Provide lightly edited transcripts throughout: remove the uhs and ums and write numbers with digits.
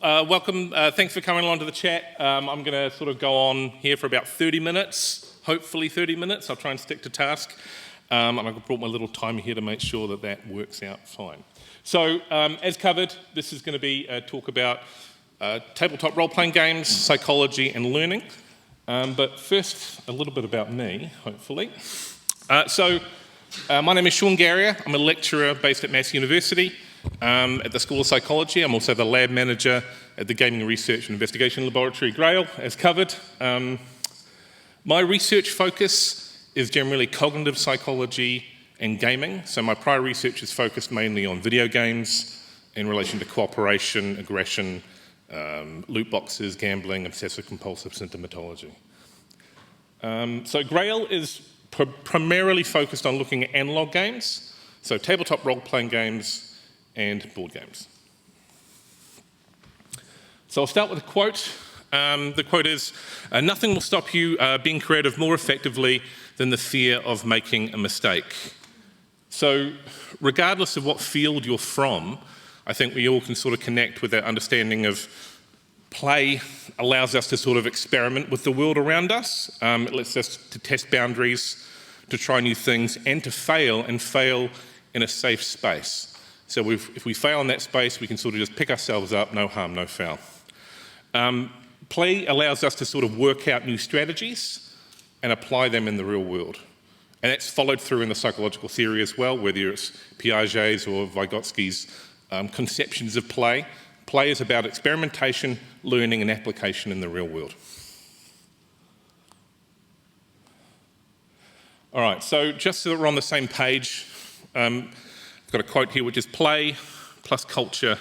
Welcome. Thanks for coming along to the chat. I'm going to sort of go on here for about 30 minutes, hopefully 30 minutes. I'll try and stick to task. And I've brought my little timer here to make sure that that works out fine. So, as covered, this is going to be a talk about tabletop role-playing games, psychology and learning. But first, a little bit about me, hopefully. My name is Shaun Garea. I'm a lecturer based at Massey University at the School of Psychology. I'm also the lab manager at the Gaming Research and Investigation Laboratory, GRAIL, as covered. My research focus is generally cognitive psychology and gaming. So my prior research is focused mainly on video games in relation to cooperation, aggression, loot boxes, gambling, obsessive-compulsive symptomatology. So GRAIL is primarily focused on looking at analog games, so tabletop role-playing games and board games. So I'll start with a quote. The quote is, "Nothing will stop you being creative more effectively than the fear of making a mistake." So regardless of what field you're from, I think we all can sort of connect with that understanding of play allows us to sort of experiment with the world around us. It lets us to test boundaries, to try new things, and to fail in a safe space. So if we fail in that space, we can sort of just pick ourselves up, no harm, no foul. Play allows us to sort of work out new strategies and apply them in the real world. And that's followed through in the psychological theory as well, whether it's Piaget's or Vygotsky's conceptions of play. Play is about experimentation, learning, and application in the real world. All right, so just so that we're on the same page, I've got a quote here which is play plus culture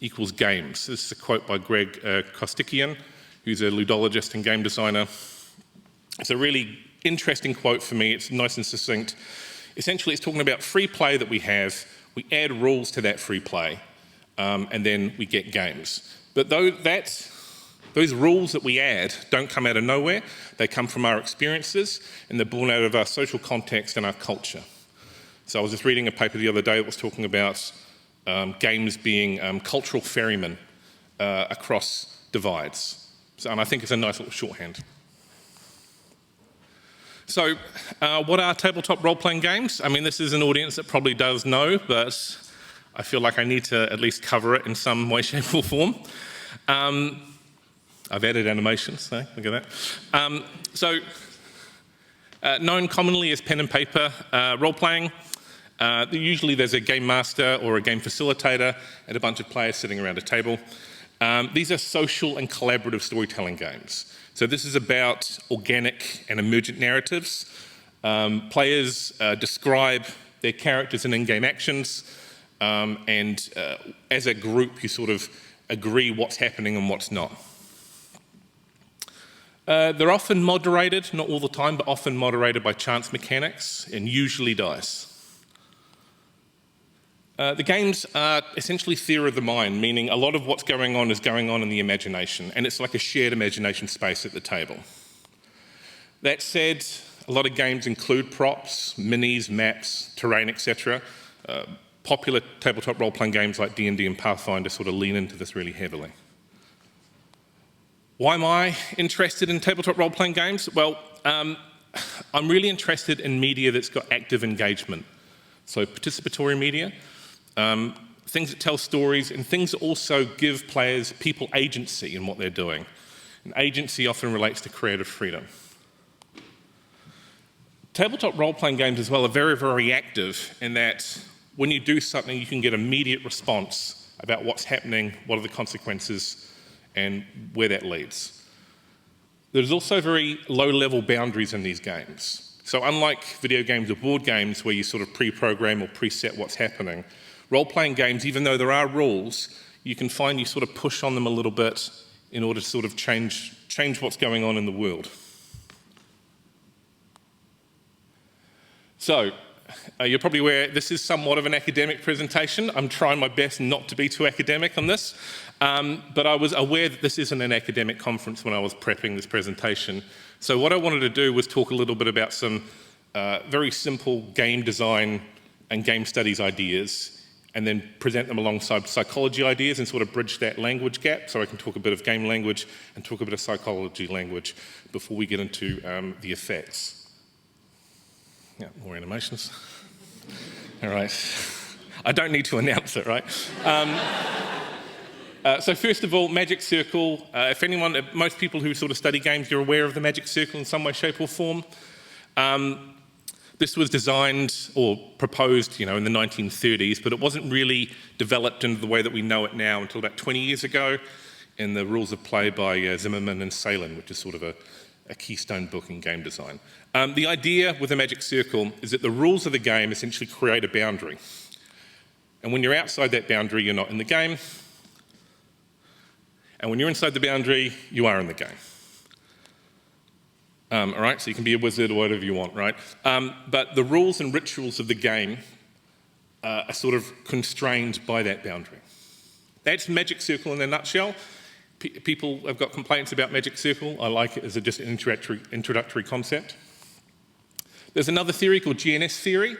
equals games. This is a quote by Greg Kostikian, who's a ludologist and game designer. It's a really interesting quote for me. It's nice and succinct. Essentially, it's talking about free play that we have. We add rules to that free play, and then we get games. But those rules that we add don't come out of nowhere. They come from our experiences, and they're born out of our social context and our culture. So I was just reading a paper the other day that was talking about games being cultural ferrymen across divides. And I think it's a nice little shorthand. So what are tabletop role-playing games? I mean, this is an audience that probably does know, but I feel like I need to at least cover it in some way, shape or form. I've added animations, so look at that. Known commonly as pen and paper role-playing. Usually there's a game master or a game facilitator and a bunch of players sitting around a table. These are social and collaborative storytelling games. So this is about organic and emergent narratives. Players describe their characters and in-game actions, and as a group you sort of agree what's happening and what's not. They're often moderated, not all the time, but often moderated by chance mechanics and usually dice. The games are essentially theatre of the mind, meaning a lot of what's going on is going on in the imagination, and it's like a shared imagination space at the table. That said, a lot of games include props, minis, maps, terrain, etc. Popular tabletop role-playing games like D&D and Pathfinder sort of lean into this really heavily. Why am I interested in tabletop role-playing games? Well, I'm really interested in media that's got active engagement. So participatory media, things that tell stories, and things that also give people agency in what they're doing. And agency often relates to creative freedom. Tabletop role-playing games as well are very, very active in that when you do something, you can get immediate response about what's happening, what are the consequences, and where that leads. There's also very low-level boundaries in these games. So unlike video games or board games where you sort of pre-program or preset what's happening, role-playing games, even though there are rules, you can find you sort of push on them a little bit in order to sort of change what's going on in the world. So, you're probably aware this is somewhat of an academic presentation. I'm trying my best not to be too academic on this, but I was aware that this isn't an academic conference when I was prepping this presentation. So what I wanted to do was talk a little bit about some very simple game design and game studies ideas and then present them alongside psychology ideas and sort of bridge that language gap. So I can talk a bit of game language and talk a bit of psychology language before we get into the effects. Yeah, more animations. All right. I don't need to announce it, right? So first of all, Magic Circle. Most people who sort of study games, you're aware of the Magic Circle in some way, shape or form. This was designed or proposed, in the 1930s, but it wasn't really developed into the way that we know it now until about 20 years ago in the Rules of Play by Zimmerman and Salin, which is sort of a keystone book in game design. The idea with the Magic Circle is that the rules of the game essentially create a boundary. And when you're outside that boundary, you're not in the game. And when you're inside the boundary, you are in the game. All right, so you can be a wizard or whatever you want, right? But the rules and rituals of the game are sort of constrained by that boundary. That's Magic Circle in a nutshell. People have got complaints about Magic Circle. I like it as just an introductory concept. There's another theory called GNS theory.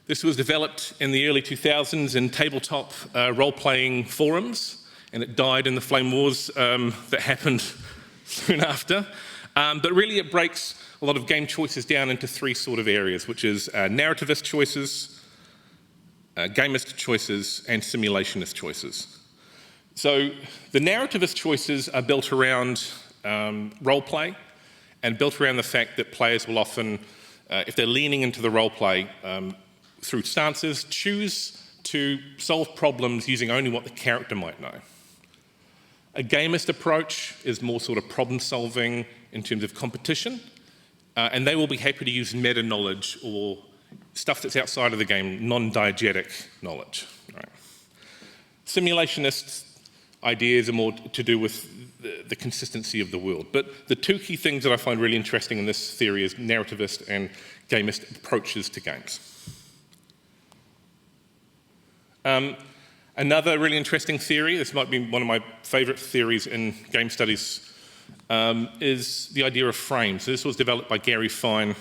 This was developed in the early 2000s in tabletop role-playing forums, and it died in the flame wars that happened soon after. But really it breaks a lot of game choices down into three sort of areas, which is narrativist choices, gamist choices, and simulationist choices. So the narrativist choices are built around role play and built around the fact that players will often, if they're leaning into the role play through stances, choose to solve problems using only what the character might know. A gamist approach is more sort of problem solving in terms of competition, and they will be happy to use meta knowledge or stuff that's outside of the game, non-diegetic knowledge. Right. Simulationist ideas are more to do with the consistency of the world. But the two key things that I find really interesting in this theory is narrativist and gamist approaches to games. Another really interesting theory, this might be one of my favourite theories in game studies, is the idea of frames. So this was developed by Gary Fine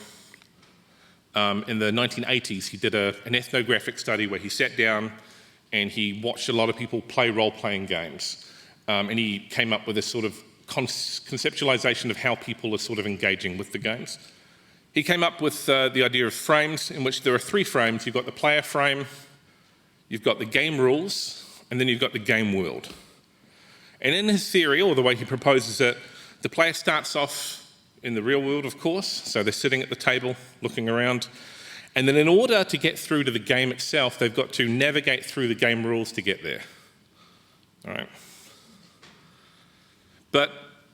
in the 1980s. He did an ethnographic study where he sat down and he watched a lot of people play role-playing games. And he came up with this sort of conceptualization of how people are sort of engaging with the games. He came up with the idea of frames, in which there are three frames. You've got the player frame, you've got the game rules, and then you've got the game world. And in his theory, or the way he proposes it, the player starts off in the real world, of course, so they're sitting at the table, looking around, and then in order to get through to the game itself, they've got to navigate through the game rules to get there. All right. But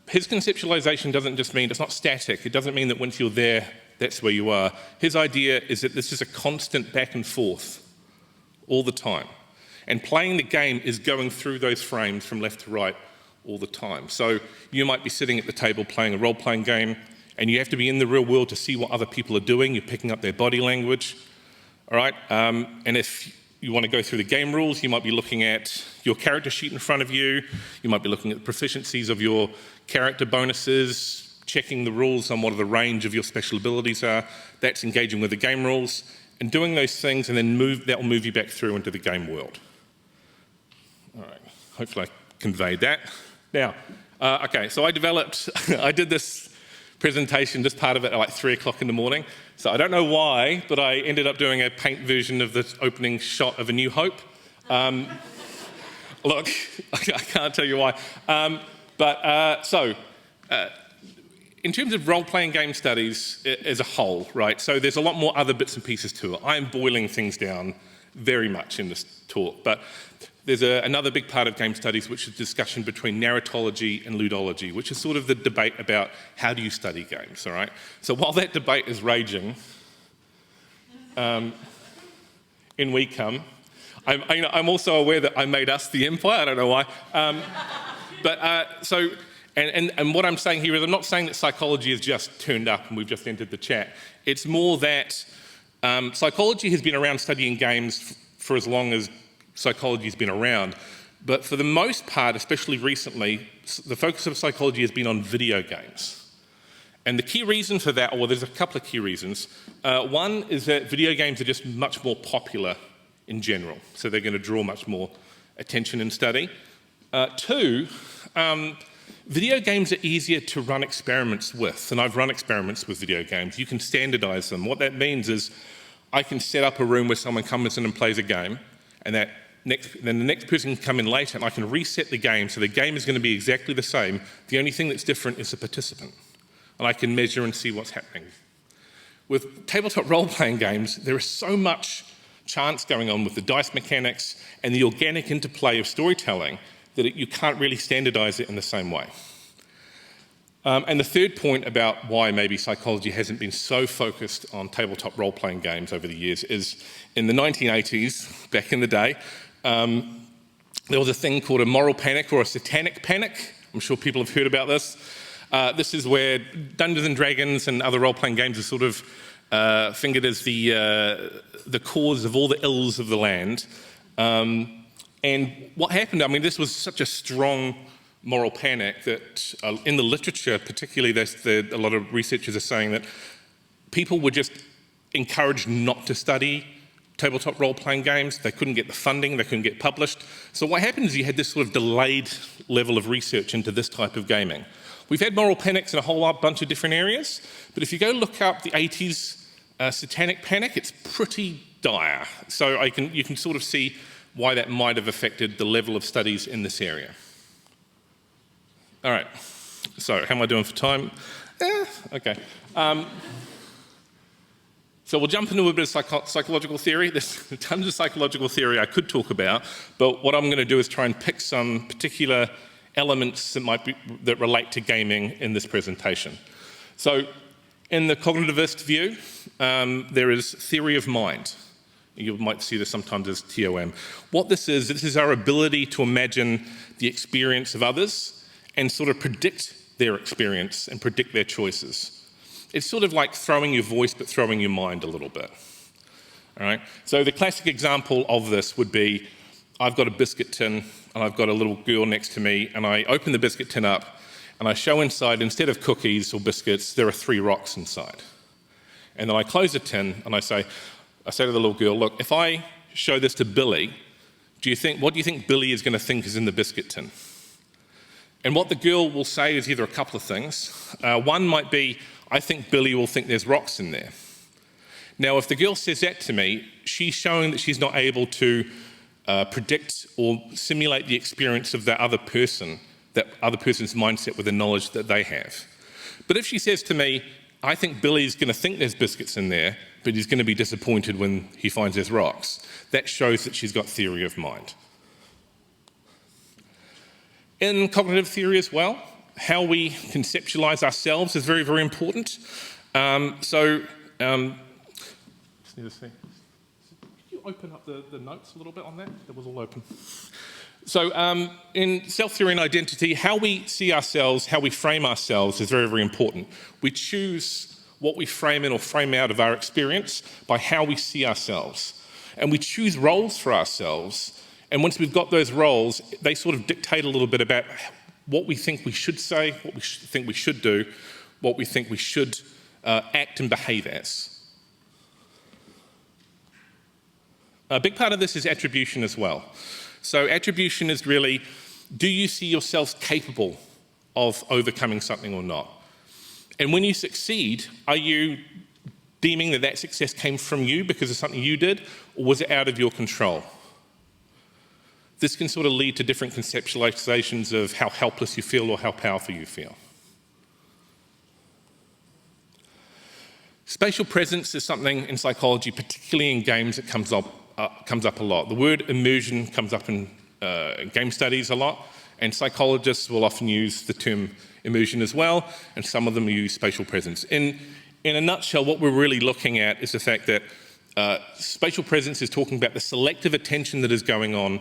his conceptualization doesn't just mean, it's not static, it doesn't mean that once you're there, that's where you are. His idea is that this is a constant back and forth all the time. And playing the game is going through those frames from left to right all the time. So you might be sitting at the table playing a role-playing game, and you have to be in the real world to see what other people are doing. You're picking up their body language, all right? And if you want to go through the game rules, you might be looking at your character sheet in front of you. You might be looking at the proficiencies of your character bonuses, checking the rules on what the range of your special abilities are. That's engaging with the game rules. And doing those things, and then that will move you back through into the game world. All right, hopefully I conveyed that. Now, okay, so I did this presentation, just part of it at like 3 o'clock in the morning. So I don't know why, but I ended up doing a paint version of the opening shot of A New Hope. Look, I can't tell you why. In terms of role-playing game studies as a whole, right, so there's a lot more other bits and pieces to it. I am boiling things down very much in this talk, but there's another big part of game studies, which is discussion between narratology and ludology, which is sort of the debate about how do you study games, all right? So while that debate is raging, in WeCome, I'm also aware that I made us the empire, I don't know why. And what I'm saying here is I'm not saying that psychology has just turned up and we've just entered the chat. It's more that psychology has been around studying games for as long as psychology has been around. But for the most part, especially recently, the focus of psychology has been on video games. And the key reason for that, there's a couple of key reasons. One is that video games are just much more popular in general. So they're going to draw much more attention and study. Two, video games are easier to run experiments with, and I've run experiments with video games. You can standardize them. What that means is I can set up a room where someone comes in and plays a game, and then the next person can come in later, and I can reset the game, so the game is going to be exactly the same. The only thing that's different is the participant, and I can measure and see what's happening. With tabletop role-playing games, there is so much chance going on with the dice mechanics and the organic interplay of storytelling that you can't really standardize it in the same way. And the third point about why maybe psychology hasn't been so focused on tabletop role-playing games over the years is in the 1980s, back in the day, there was a thing called a moral panic or a satanic panic. I'm sure people have heard about this. This is where Dungeons and Dragons and other role-playing games are sort of fingered as the cause of all the ills of the land. And what happened, I mean, this was such a strong moral panic that in the literature, particularly, a lot of researchers are saying that people were just encouraged not to study tabletop role-playing games. They couldn't get the funding, they couldn't get published. So what happened is you had this sort of delayed level of research into this type of gaming. We've had moral panics in a whole bunch of different areas, but if you go look up the 80s satanic panic, it's pretty dire. So you can sort of see why that might have affected the level of studies in this area. All right, so how am I doing for time? Okay. So we'll jump into a bit of psychological theory. There's tons of psychological theory I could talk about, but what I'm going to do is try and pick some particular elements that relate to gaming in this presentation. So in the cognitivist view, there is theory of mind. You might see this sometimes as TOM. What this is our ability to imagine the experience of others and sort of predict their experience and predict their choices. It's sort of like throwing your voice but throwing your mind a little bit. All right? So the classic example of this would be, I've got a biscuit tin and I've got a little girl next to me, and I open the biscuit tin up and I show inside, instead of cookies or biscuits, there are 3 rocks inside. And then I close the tin and I say to the little girl, look, if I show this to Billy, what do you think Billy is going to think is in the biscuit tin? And what the girl will say is either a couple of things. One might be, I think Billy will think there's rocks in there. Now, if the girl says that to me, she's showing that she's not able to predict or simulate the experience of that other person's mindset with the knowledge that they have. But if she says to me, I think Billy's going to think there's biscuits in there, but he's going to be disappointed when he finds there's rocks, that shows that she's got theory of mind. In cognitive theory as well, how we conceptualize ourselves is very, very important. Just need to see. Could you open up the notes a little bit on that? That was all open. So in self-theory and identity, how we see ourselves, how we frame ourselves is very, very important. We choose what we frame in or frame out of our experience by how we see ourselves. And we choose roles for ourselves. And once we've got those roles, they sort of dictate a little bit about what we think we should say, what we think we should do, what we think we should act and behave as. A big part of this is attribution as well. So attribution is really, do you see yourselves capable of overcoming something or not? And when you succeed, are you deeming that success came from you because of something you did, or was it out of your control? This can sort of lead to different conceptualizations of how helpless you feel or how powerful you feel. Spatial presence is something in psychology, particularly in games, that comes up a lot. The word immersion comes up in game studies a lot, and psychologists will often use the term immersion as well, and some of them use spatial presence. In a nutshell, what we're really looking at is the fact that spatial presence is talking about the selective attention that is going on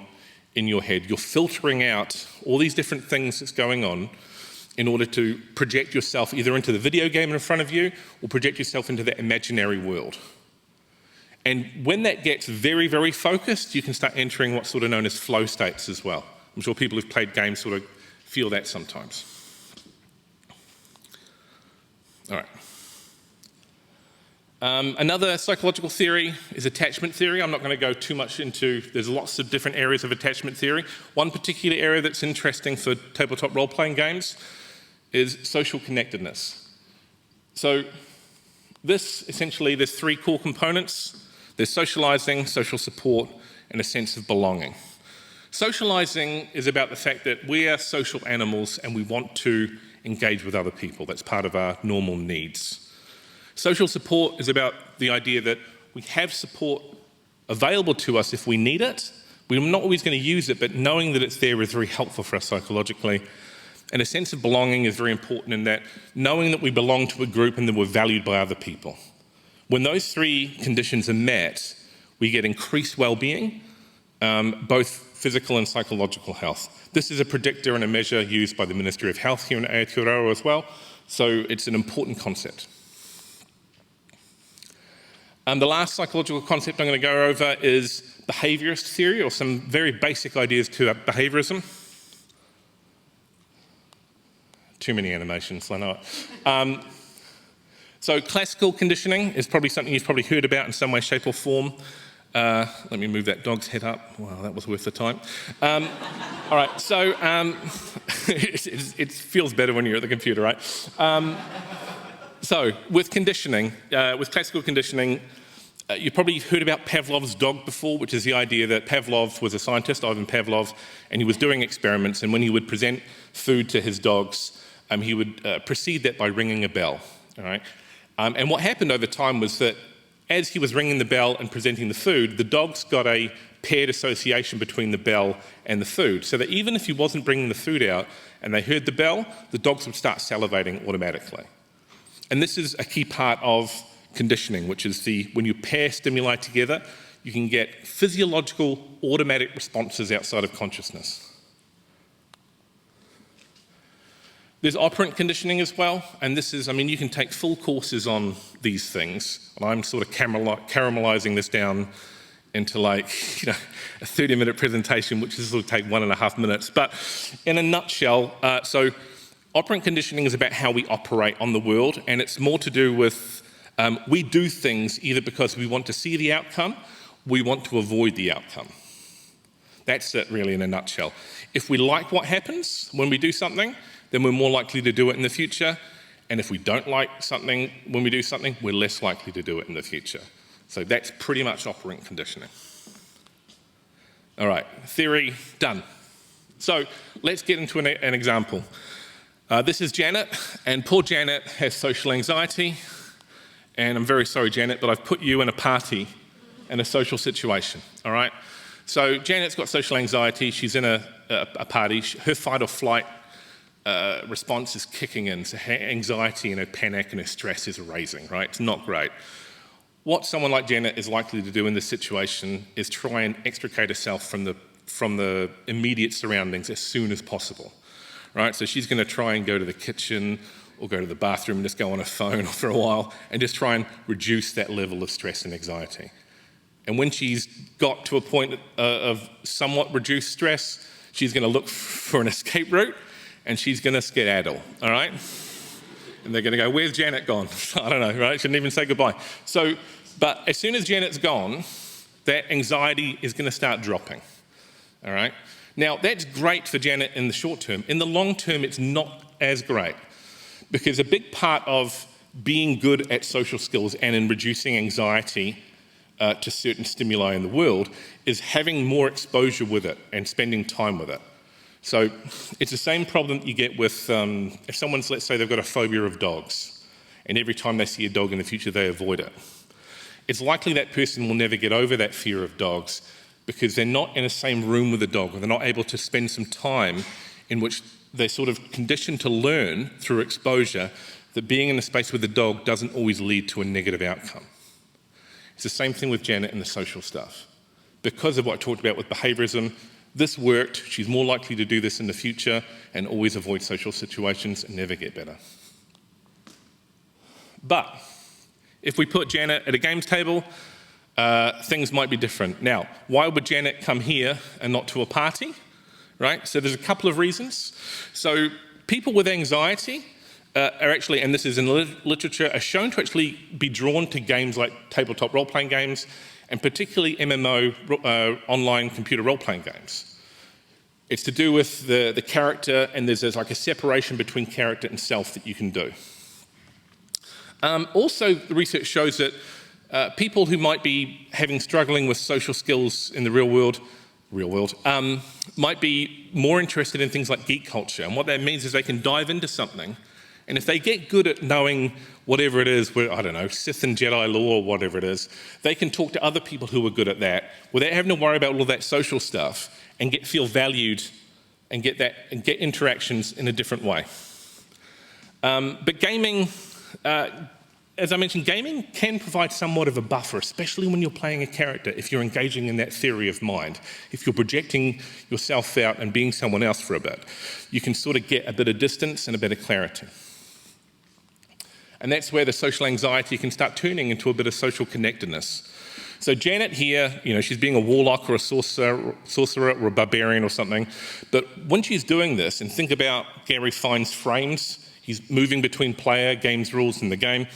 in your head. You're filtering out all these different things that's going on in order to project yourself either into the video game in front of you or project yourself into that imaginary world. And when that gets very, very focused, you can start entering what's sort of known as flow states as well. I'm sure people who've played games sort of feel that sometimes. All right. Another psychological theory is attachment theory. I'm not going to go too much into, there's lots of different areas of attachment theory. One particular area that's interesting for tabletop role-playing games is social connectedness. So this, essentially, there's three core components. There's socializing, social support, and a sense of belonging. Socializing is about the fact that we are social animals and we want to engage with other people. That's part of our normal needs. Social support is about the idea that we have support available to us if we need it. We're not always going to use it, but knowing that it's there is very helpful for us psychologically. And a sense of belonging is very important in that knowing that we belong to a group and that we're valued by other people. When those three conditions are met, we get increased well-being, both physical and psychological health. This is a predictor and a measure used by the Ministry of Health here in Aotearoa as well, so it's an important concept. The last psychological concept I'm going to go over is behaviourist theory, or some very basic ideas to behaviourism. Too many animations, I know it. So classical conditioning is probably something you've probably heard about in some way, shape or form. Let me move that dog's head up. Wow, that was worth the time. All right, so it feels better when you're at the computer, right? So with conditioning, with classical conditioning, you've probably heard about Pavlov's dog before, which is the idea that Pavlov was a scientist, Ivan Pavlov, and he was doing experiments, and when he would present food to his dogs, he would precede that by ringing a bell, all right? And what happened over time was that as he was ringing the bell and presenting the food, the dogs got a paired association between the bell and the food, so that even if he wasn't bringing the food out and they heard the bell, the dogs would start salivating automatically. And this is a key part of conditioning, which is when you pair stimuli together, you can get physiological automatic responses outside of consciousness. There's operant conditioning as well, and this is, you can take full courses on these things, and I'm sort of caramelizing this down into a 30-minute presentation, which will take 1.5 minutes. But in a nutshell, so operant conditioning is about how we operate on the world, and it's more to do with we do things either because we want to see the outcome, we want to avoid the outcome. That's it really in a nutshell. If we like what happens when we do something, then we're more likely to do it in the future, and if we don't like something when we do something, we're less likely to do it in the future. So that's pretty much operant conditioning. All right, theory done. So let's get into an example. This is Janet, and poor Janet has social anxiety, and I'm very sorry, Janet, but I've put you in a party in a social situation, all right? So Janet's got social anxiety, she's in a party, her fight or flight response is kicking in, so her anxiety and her panic and her stress is raising, right? It's not great. What someone like Janet is likely to do in this situation is try and extricate herself from the immediate surroundings as soon as possible. Right, so she's going to try and go to the kitchen or go to the bathroom and just go on her phone for a while and just try and reduce that level of stress and anxiety. And when she's got to a point of somewhat reduced stress, she's going to look for an escape route and she's going to skedaddle, all right? And they're going to go, where's Janet gone? I don't know, right? Shouldn't even say goodbye. So, but as soon as Janet's gone, that anxiety is going to start dropping, all right? Now, that's great for Janet in the short term. In the long term, it's not as great because a big part of being good at social skills and in reducing anxiety to certain stimuli in the world is having more exposure with it and spending time with it. So it's the same problem that you get with if someone's, let's say they've got a phobia of dogs and every time they see a dog in the future, they avoid it. It's likely that person will never get over that fear of dogs because they're not in the same room with the dog, or they're not able to spend some time in which they're sort of conditioned to learn through exposure that being in a space with the dog doesn't always lead to a negative outcome. It's the same thing with Janet and the social stuff. Because of what I talked about with behaviourism, this worked, she's more likely to do this in the future and always avoid social situations and never get better. But if we put Janet at a games table, things might be different. Now, why would Janet come here and not to a party, right? So there's a couple of reasons. So people with anxiety, are actually, and this is in literature, are shown to actually be drawn to games like tabletop role-playing games, and particularly MMO, online computer role-playing games. It's to do with the character, and there's like a separation between character and self that you can do. Also, the research shows that people who might be struggling with social skills in the real world, might be more interested in things like geek culture. And what that means is they can dive into something, and if they get good at knowing whatever it is, I don't know, Sith and Jedi lore or whatever it is, they can talk to other people who are good at that without having to worry about all of that social stuff and feel valued and get interactions in a different way. But gaming, as I mentioned, gaming can provide somewhat of a buffer, especially when you're playing a character, if you're engaging in that theory of mind. If you're projecting yourself out and being someone else for a bit, you can sort of get a bit of distance and a bit of clarity. And that's where the social anxiety can start turning into a bit of social connectedness. So Janet here, she's being a warlock or a sorcerer or a barbarian or something, but when she's doing this, and think about Gary Fine's frames, he's moving between player, games rules, and the game,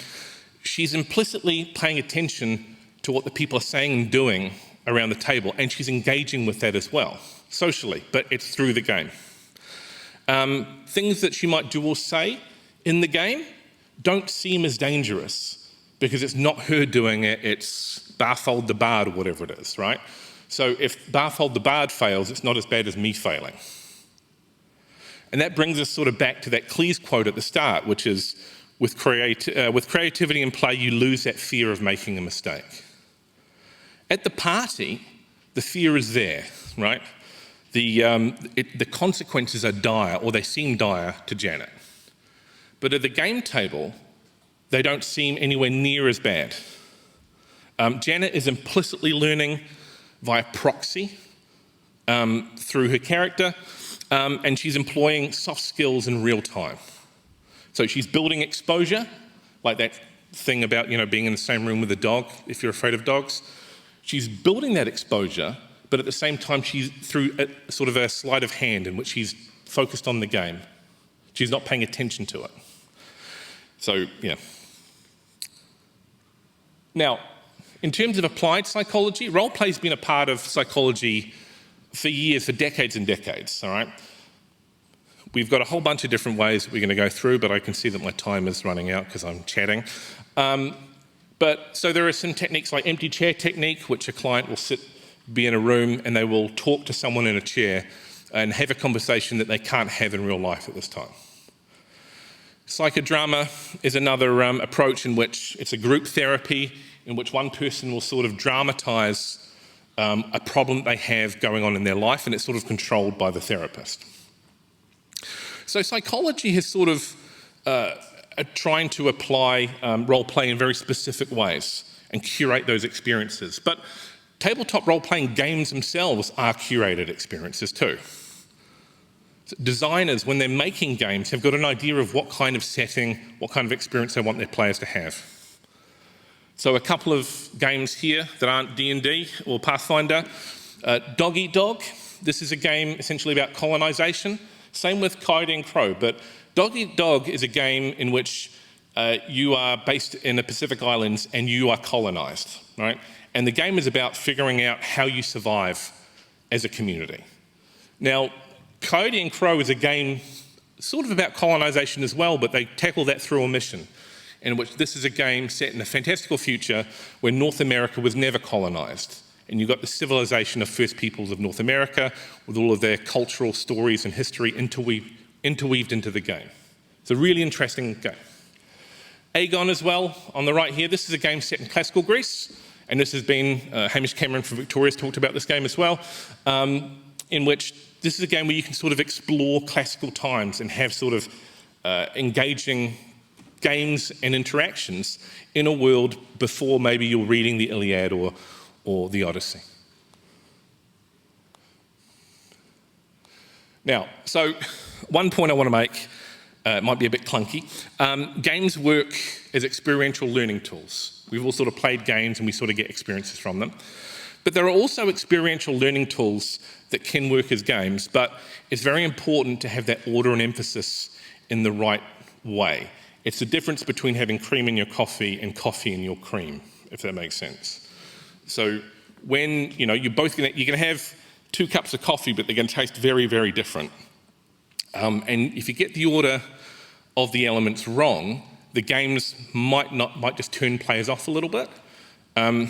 she's implicitly paying attention to what the people are saying and doing around the table, and she's engaging with that as well, socially, but it's through the game. Things that she might do or say in the game don't seem as dangerous because it's not her doing it, it's Barfold the Bard or whatever it is, right? So if Barfold the Bard fails, it's not as bad as me failing. And that brings us sort of back to that Cleese quote at the start, which is, with creativity and play, you lose that fear of making a mistake. At the party, the fear is there, right? The consequences are dire, or they seem dire to Janet. But at the game table, they don't seem anywhere near as bad. Janet is implicitly learning via proxy through her character, and she's employing soft skills in real time. So she's building exposure, like that thing about being in the same room with a dog if you're afraid of dogs. She's building that exposure, but at the same time she's through a sort of a sleight of hand in which she's focused on the game. She's not paying attention to it. So, yeah. Now, in terms of applied psychology, role-play's been a part of psychology for years, for decades and decades, all right? We've got a whole bunch of different ways that we're going to go through, but I can see that my time is running out because I'm chatting. So there are some techniques like empty chair technique, which a client will be in a room and they will talk to someone in a chair and have a conversation that they can't have in real life at this time. Psychodrama is another approach in which it's a group therapy in which one person will sort of dramatise a problem they have going on in their life, and it's sort of controlled by the therapist. So psychology has sort of trying to apply role-play in very specific ways and curate those experiences. But tabletop role-playing games themselves are curated experiences too. Designers, when they're making games, have got an idea of what kind of setting, what kind of experience they want their players to have. So a couple of games here that aren't D&D or Pathfinder. Dog Eat Dog. This is a game essentially about colonisation. Same with Coyote and Crow, but Dog Eat Dog is a game in which you are based in the Pacific Islands and you are colonised, right? And the game is about figuring out how you survive as a community. Now, Coyote and Crow is a game sort of about colonisation as well, but they tackle that through a mission, in which this is a game set in a fantastical future where North America was never colonised. And you've got the civilization of First Peoples of North America with all of their cultural stories and history interweaved into the game. It's a really interesting game. Aegon as well, on the right here. This is a game set in classical Greece, and this has been, Hamish Cameron from Victoria's talked about this game as well, in which this is a game where you can sort of explore classical times and have sort of engaging games and interactions in a world before maybe you're reading the Iliad or the Odyssey. Now, so one point I want to make, it might be a bit clunky. Games work as experiential learning tools. We've all sort of played games and we sort of get experiences from them. But there are also experiential learning tools that can work as games, but it's very important to have that order and emphasis in the right way. It's the difference between having cream in your coffee and coffee in your cream, if that makes sense. So when, you're going to have 2 cups of coffee, but they're going to taste very, very different. And if you get the order of the elements wrong, the games might just turn players off a little bit. And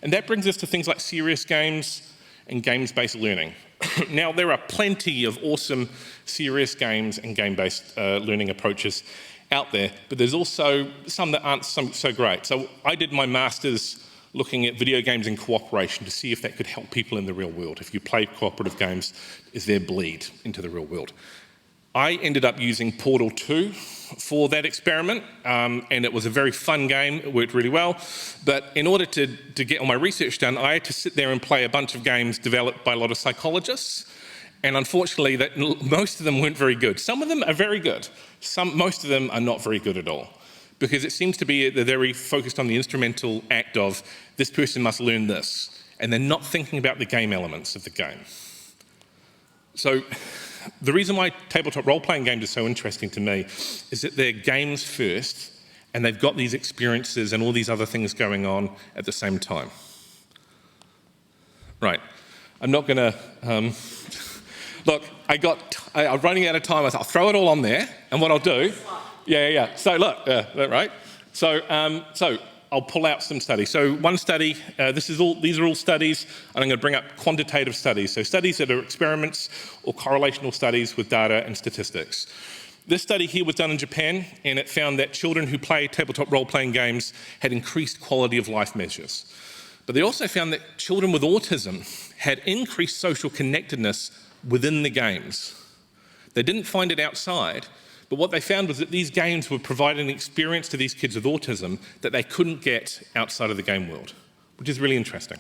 that brings us to things like serious games and games-based learning. Now, there are plenty of awesome serious games and game-based learning approaches out there, but there's also some that aren't so great. So I did my master's looking at video games in cooperation to see if that could help people in the real world. If you play cooperative games, is there bleed into the real world? I ended up using Portal 2 for that experiment, and it was a very fun game. It worked really well. But in order to get all my research done, I had to sit there and play a bunch of games developed by a lot of psychologists. And unfortunately, most of them weren't very good. Some of them are very good. Most of them are not very good at all. Because it seems to be they're very focused on the instrumental act of, this person must learn this. And they're not thinking about the game elements of the game. So the reason why tabletop role-playing games are so interesting to me is that they're games first, and they've got these experiences and all these other things going on at the same time. Right, I'm not gonna, look, I'm running out of time. I'll throw it all on there, and what I'll do, yeah. So look, right? So I'll pull out some studies. So one study, these are all studies, and I'm going to bring up quantitative studies. So studies that are experiments or correlational studies with data and statistics. This study here was done in Japan, and it found that children who play tabletop role-playing games had increased quality of life measures. But they also found that children with autism had increased social connectedness within the games. They didn't find it outside, but what they found was that these games were providing an experience to these kids with autism that they couldn't get outside of the game world, which is really interesting.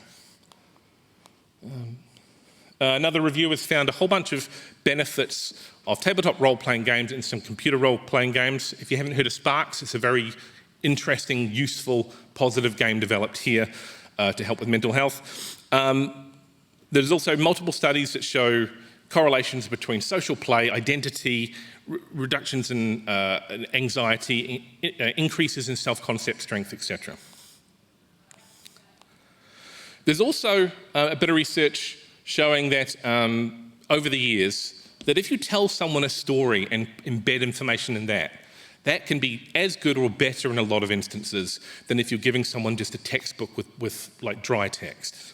Another review has found a whole bunch of benefits of tabletop role-playing games and some computer role-playing games. If you haven't heard of Sparks, it's a very interesting, useful, positive game developed here to help with mental health. There's also multiple studies that show correlations between social play, identity, reductions in anxiety, increases in self-concept, strength, etc. There's also a bit of research showing that over the years, that if you tell someone a story and embed information in that, that can be as good or better in a lot of instances than if you're giving someone just a textbook with like dry text.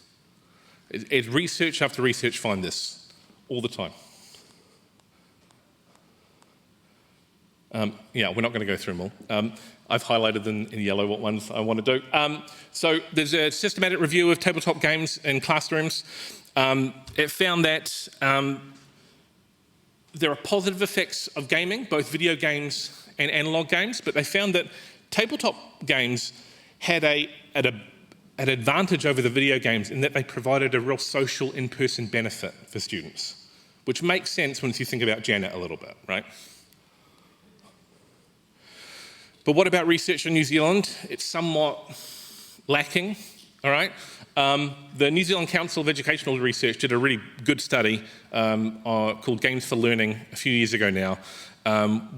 Research after research find this all the time. Yeah, we're not going to go through them all. I've highlighted in yellow what ones I want to do. So there's a systematic review of tabletop games in classrooms. It found that there are positive effects of gaming, both video games and analog games, but they found that tabletop games had an advantage over the video games in that they provided a real social in-person benefit for students, which makes sense once you think about Janet a little bit, right? But what about research in New Zealand? It's somewhat lacking, all right? The New Zealand Council of Educational Research did a really good study called Games for Learning a few years ago now,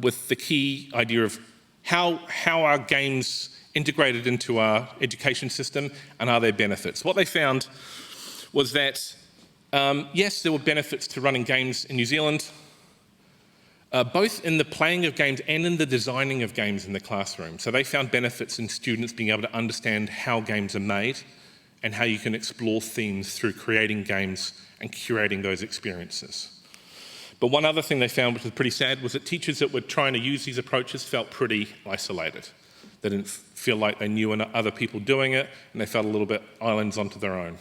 with the key idea of how are games integrated into our education system and are there benefits? What they found was that, yes, there were benefits to running games in New Zealand, both in the playing of games and in the designing of games in the classroom. So they found benefits in students being able to understand how games are made and how you can explore themes through creating games and curating those experiences. But one other thing they found, which was pretty sad, was that teachers that were trying to use these approaches felt pretty isolated. They didn't feel like they knew other people doing it, and they felt a little bit islands onto their own.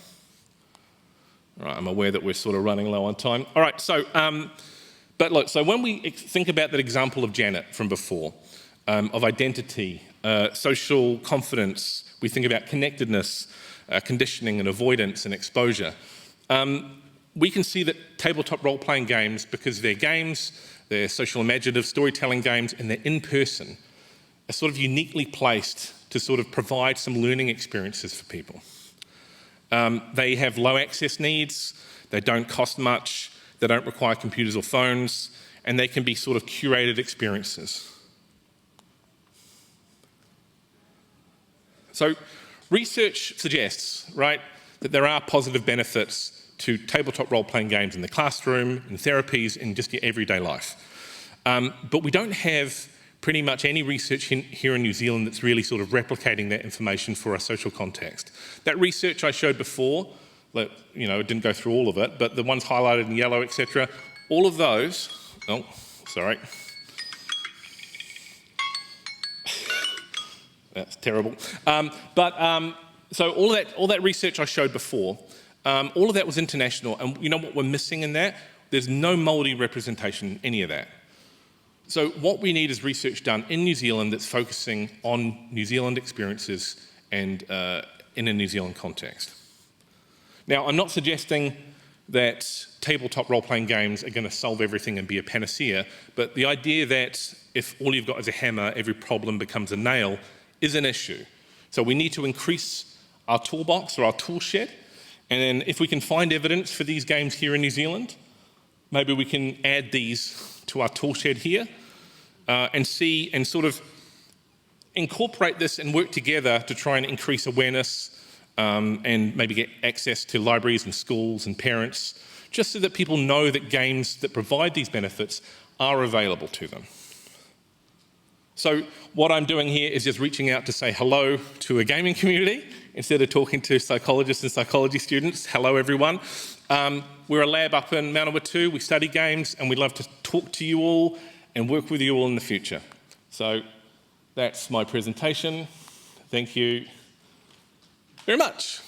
All right, I'm aware that we're sort of running low on time. All right, so but look, so when we think about that example of Janet from before, of identity, social confidence, we think about connectedness, conditioning and avoidance and exposure, we can see that tabletop role-playing games, because they're games, they're social imaginative storytelling games, and they're in-person, are sort of uniquely placed to sort of provide some learning experiences for people. They have low access needs, they don't cost much, they don't require computers or phones, and they can be sort of curated experiences. So research suggests, right, that there are positive benefits to tabletop role-playing games in the classroom, in therapies, in just your everyday life. But we don't have pretty much any research here in New Zealand that's really sort of replicating that information for a social context. That research I showed before, that, you know, didn't go through all of it, but the ones highlighted in yellow, etc., all of those, oh, sorry. That's terrible. So all that research I showed before, all of that was international, and you know what we're missing in that? There's no Māori representation in any of that. So what we need is research done in New Zealand that's focusing on New Zealand experiences and in a New Zealand context. Now, I'm not suggesting that tabletop role-playing games are going to solve everything and be a panacea, but the idea that if all you've got is a hammer, every problem becomes a nail is an issue. So we need to increase our toolbox or our tool shed, and then if we can find evidence for these games here in New Zealand, maybe we can add these to our tool shed here and see and sort of incorporate this and work together to try and increase awareness and maybe get access to libraries and schools and parents, just so that people know that games that provide these benefits are available to them. So what I'm doing here is just reaching out to say hello to a gaming community instead of talking to psychologists and psychology students. Hello, everyone. We're a lab up in Manawatu. We study games, and we'd love to talk to you all and work with you all in the future. So that's my presentation. Thank you very much.